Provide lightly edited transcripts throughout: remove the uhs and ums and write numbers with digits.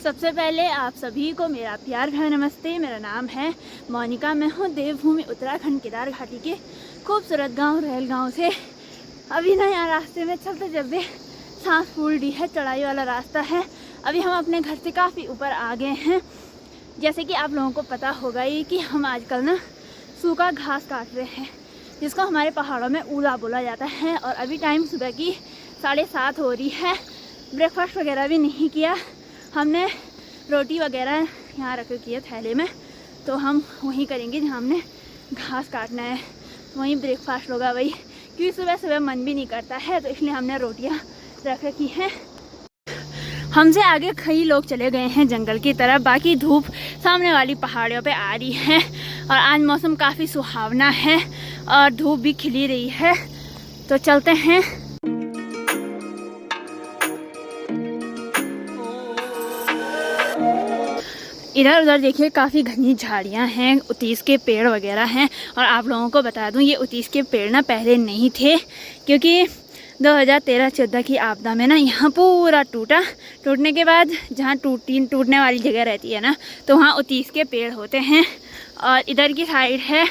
सबसे पहले आप सभी को मेरा प्यार भरा नमस्ते। मेरा नाम है मोनिका। मैं हूँ देवभूमि उत्तराखंड केदार घाटी के खूबसूरत गांव रहल गांव से। अभी ना यहाँ रास्ते में चलते चलते सांस फूल दी है। चढ़ाई वाला रास्ता है। अभी हम अपने घर से काफ़ी ऊपर आ गए हैं। जैसे कि आप लोगों को पता होगा ही कि हम आजकल ना सूखा घास काट रहे हैं, जिसको हमारे पहाड़ों में ऊला बोला जाता है। और अभी टाइम सुबह की 7:30 हो रही है। ब्रेकफास्ट वगैरह भी नहीं किया हमने। रोटी वगैरह यहाँ रख रखी है थैले में, तो हम वहीं करेंगे जहाँ हमने घास काटना है, वहीं ब्रेकफास्ट होगा वही। क्योंकि सुबह सुबह मन भी नहीं करता है, तो इसलिए हमने रोटियाँ रख रखी हैं। हमसे आगे कई लोग चले गए हैं जंगल की तरफ। बाकी धूप सामने वाली पहाड़ियों पे आ रही है और आज मौसम काफ़ी सुहावना है और धूप भी खिली रही है। तो चलते हैं। इधर उधर देखिए काफ़ी घनी झाड़ियाँ हैं, उतीस के पेड़ वगैरह हैं। और आप लोगों को बता दूं, ये उतीस के पेड़ ना पहले नहीं थे, क्योंकि 2013-14 की आपदा में ना यहाँ पूरा टूटने के बाद जहाँ टूटने वाली जगह रहती है ना, तो वहाँ उतीस के पेड़ होते हैं। और इधर की साइड है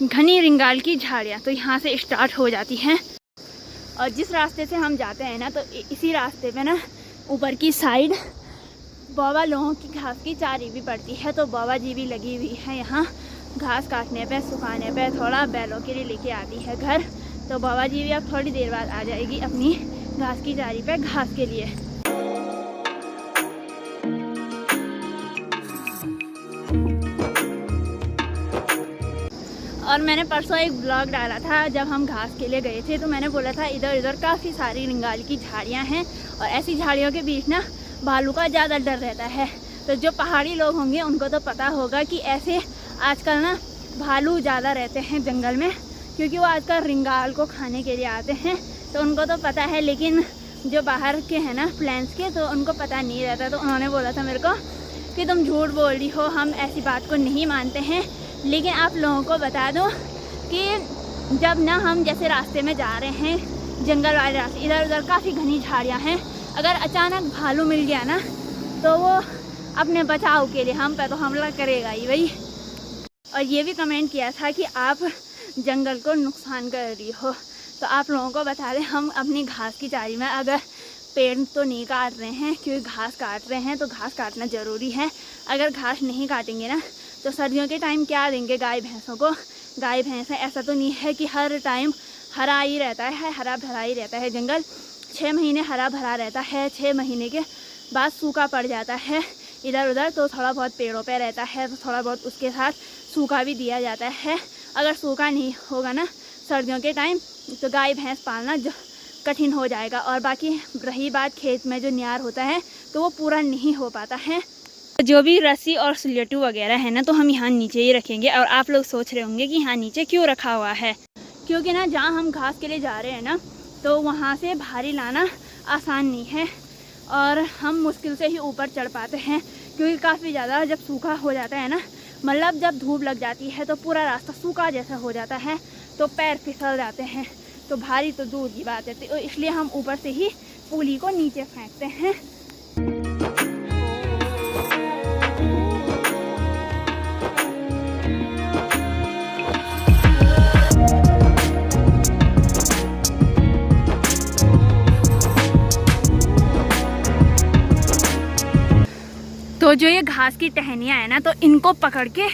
घनी रिंगाल की झाड़ियाँ, तो यहाँ से स्टार्ट हो जाती हैं। और जिस रास्ते से हम जाते हैं ना, तो इसी रास्ते पे ना ऊपर की साइड बाबा लोगों की घास की चारी भी पड़ती है। तो बाबा जी भी लगी हुई है यहाँ घास काटने पे, सुखाने पे। थोड़ा बैलों के लिए लेके आती है घर, तो बाबा जी भी अब थोड़ी देर बाद आ जाएगी अपनी घास की चारी पे घास के लिए। और मैंने परसों एक ब्लॉग डाला था जब हम घास के लिए गए थे, तो मैंने बोला था इधर उधर काफ़ी सारी रिंगाल की झाड़ियाँ हैं और ऐसी झाड़ियों के बीच ना भालू का ज़्यादा डर रहता है। तो जो पहाड़ी लोग होंगे उनको तो पता होगा कि ऐसे आजकल ना भालू ज़्यादा रहते हैं जंगल में, क्योंकि वो आजकल रिंगाल को खाने के लिए आते हैं। तो उनको तो पता है, लेकिन जो बाहर के हैं ना प्लेन्स के, तो उनको पता नहीं रहता। तो उन्होंने बोला था मेरे को कि तुम झूठ बोल रही हो, हम ऐसी बात को नहीं मानते हैं। लेकिन आप लोगों को बता दूँ कि जब ना हम जैसे रास्ते में जा रहे हैं, जंगल वाले रास्ते, इधर उधर काफ़ी घनी झाड़ियाँ हैं। अगर अचानक भालू मिल गया ना, तो वो अपने बचाव के लिए हम पे तो हमला करेगा ही भाई। और ये भी कमेंट किया था कि आप जंगल को नुकसान कर रही हो। तो आप लोगों को बता दें, हम अपनी घास की चारी में अगर पेड़ तो नहीं काट रहे हैं, क्योंकि घास काट रहे हैं तो घास काटना ज़रूरी है। अगर घास नहीं काटेंगे ना, तो सर्दियों के टाइम क्या देंगे गाय भैंसों को। गाय भैंस ऐसा तो नहीं है कि हर टाइम हरा ही रहता है, हरा भरा ही रहता है जंगल। 6 महीने हरा भरा रहता है, 6 महीने के बाद सूखा पड़ जाता है इधर उधर। तो थोड़ा बहुत पेड़ों पे रहता है, तो थोड़ा बहुत उसके साथ सूखा भी दिया जाता है। अगर सूखा नहीं होगा ना सर्दियों के टाइम, तो गाय भैंस पालना कठिन हो जाएगा। और बाकी रही बात खेत में जो न्यार होता है, तो वो पूरा नहीं हो पाता है। जो भी रस्सी और स्लेटू वगैरह है ना, तो हम यहाँ नीचे ही रखेंगे। और आप लोग सोच रहे होंगे कि यहाँ नीचे क्यों रखा हुआ है, क्योंकि ना जहाँ हम घास के लिए जा रहे हैं ना, तो वहाँ से भारी लाना आसान नहीं है और हम मुश्किल से ही ऊपर चढ़ पाते हैं। क्योंकि काफ़ी ज़्यादा जब सूखा हो जाता है ना, मतलब जब धूप लग जाती है, तो पूरा रास्ता सूखा जैसा हो जाता है, तो पैर फिसल जाते हैं। तो भारी तो दूर की बात है, तो इसलिए हम ऊपर से ही पुली को नीचे फेंकते हैं। तो जो ये घास की टहनियाँ है ना, तो इनको पकड़ के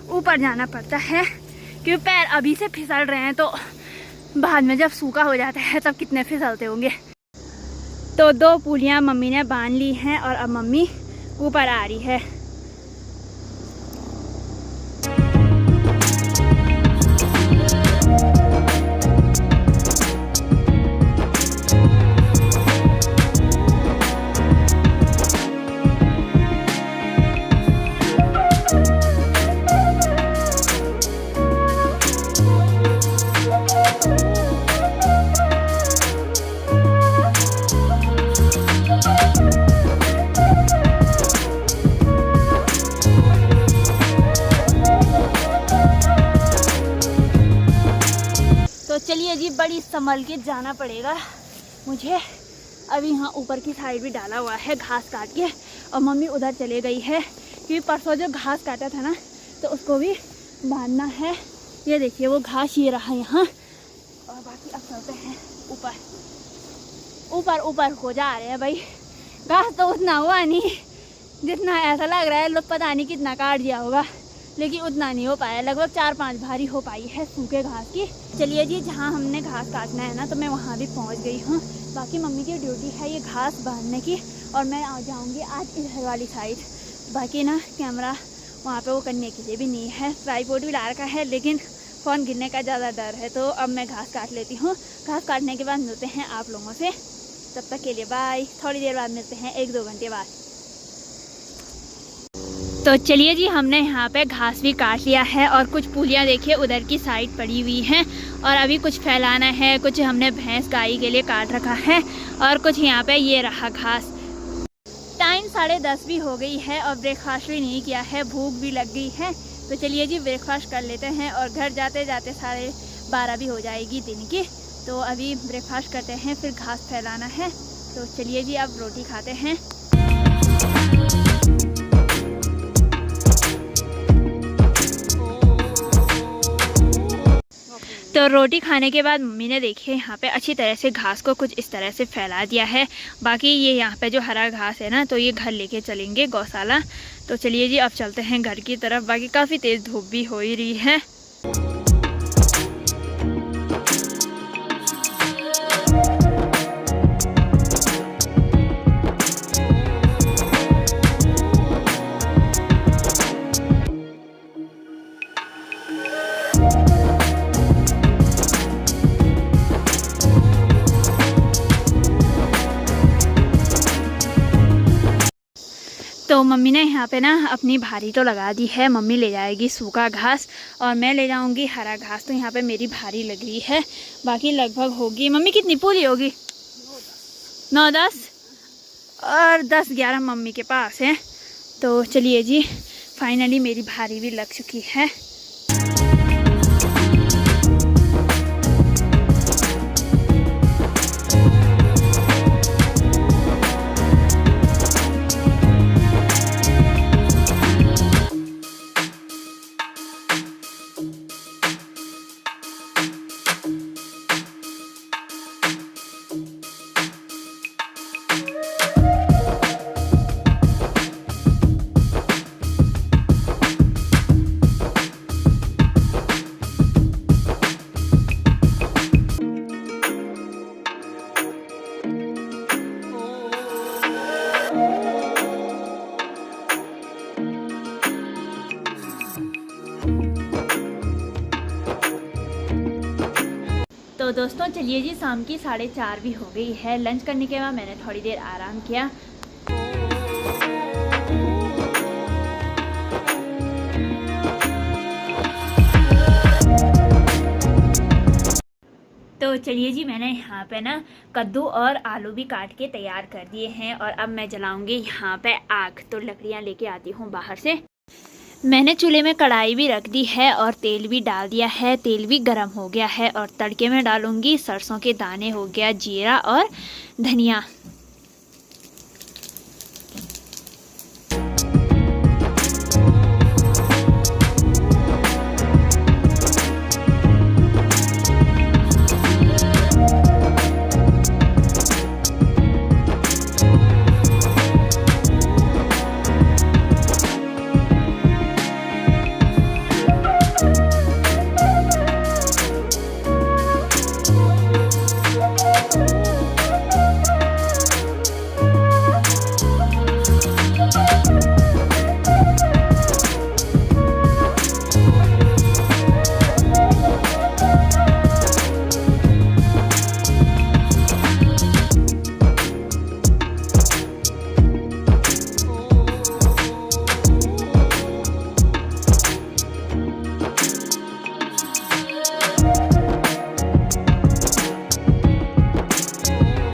ऊपर जाना पड़ता है, क्योंकि पैर अभी से फिसल रहे हैं, तो बाद में जब सूखा हो जाता है तब कितने फिसलते होंगे। तो 2 पुलियाँ मम्मी ने बांध ली हैं और अब मम्मी ऊपर आ रही है। चलिए जी, बड़ी संभल के जाना पड़ेगा मुझे। अभी यहाँ ऊपर की साइड भी डाला हुआ है घास काट के, और मम्मी उधर चले गई है क्योंकि परसों जो घास काटा था ना तो उसको भी बांधना है। ये देखिए वो घास ये रहा यहाँ। और बाकी अब चलते हैं ऊपर ऊपर ऊपर हो जा रहे हैं भाई। घास तो उतना हुआ नहीं जितना ऐसा लग रहा है, लोग पता नहीं कितना काट दिया होगा, लेकिन उतना नहीं हो पाया। लगभग 4-5 भारी हो पाई है सूखे घास की। चलिए जी, जहाँ हमने घास काटना है ना तो मैं वहाँ भी पहुँच गई हूँ। बाकी मम्मी की ड्यूटी है ये घास बांधने की और मैं आ जाऊँगी आज इधर वाली साइड। बाकी ना कैमरा वहाँ पे वो करने के लिए भी नहीं है, ट्राइपॉड भी ला रखा है, लेकिन फ़ोन गिरने का ज़्यादा डर है। तो अब मैं घास काट लेती हूँ। घास काटने के बाद मिलते हैं आप लोगों से, तब तक के लिए बाय। थोड़ी देर बाद मिलते हैं, 1-2 घंटे बाद। तो चलिए जी, हमने यहाँ पे घास भी काट लिया है और कुछ पूलियाँ देखिए उधर की साइड पड़ी हुई हैं और अभी कुछ फैलाना है। कुछ हमने भैंस गाय के लिए काट रखा है और कुछ यहाँ पे ये रहा घास। टाइम 10:30 भी हो गई है और ब्रेकफास्ट भी नहीं किया है, भूख भी लग गई है। तो चलिए जी ब्रेकफास्ट कर लेते हैं और घर जाते जाते 12:30 भी हो जाएगी दिन की। तो अभी ब्रेकफास्ट करते हैं, फिर घास फैलाना है। तो चलिए जी अब रोटी खाते हैं। तो रोटी खाने के बाद मम्मी ने देखिए यहाँ पे अच्छी तरह से घास को कुछ इस तरह से फैला दिया है। बाकी ये यहाँ पे जो हरा घास है ना तो ये घर लेके चलेंगे गौशाला। तो चलिए जी अब चलते हैं घर की तरफ। बाकी काफ़ी तेज़ धूप भी हो ही रही है। तो मम्मी ने यहाँ पे ना अपनी भारी तो लगा दी है। मम्मी ले जाएगी सूखा घास और मैं ले जाऊँगी हरा घास। तो यहाँ पे मेरी भारी लग रही है। बाकी लगभग होगी, मम्मी कितनी पूरी होगी? 9-10 और 10-11 मम्मी के पास है। तो चलिए जी फाइनली मेरी भारी भी लग चुकी है। तो दोस्तों चलिए जी शाम की 4:30 भी हो गई है। लंच करने के बाद मैंने थोड़ी देर आराम किया। तो चलिए जी मैंने यहाँ पे ना कद्दू और आलू भी काट के तैयार कर दिए हैं और अब मैं जलाऊंगी यहाँ पे आग। तो लकड़ियाँ लेके आती हूँ बाहर से। मैंने चूल्हे में कढ़ाई भी रख दी है और तेल भी डाल दिया है। तेल भी गर्म हो गया है और तड़के में डालूंगी सरसों के दाने, हो गया जीरा और धनिया।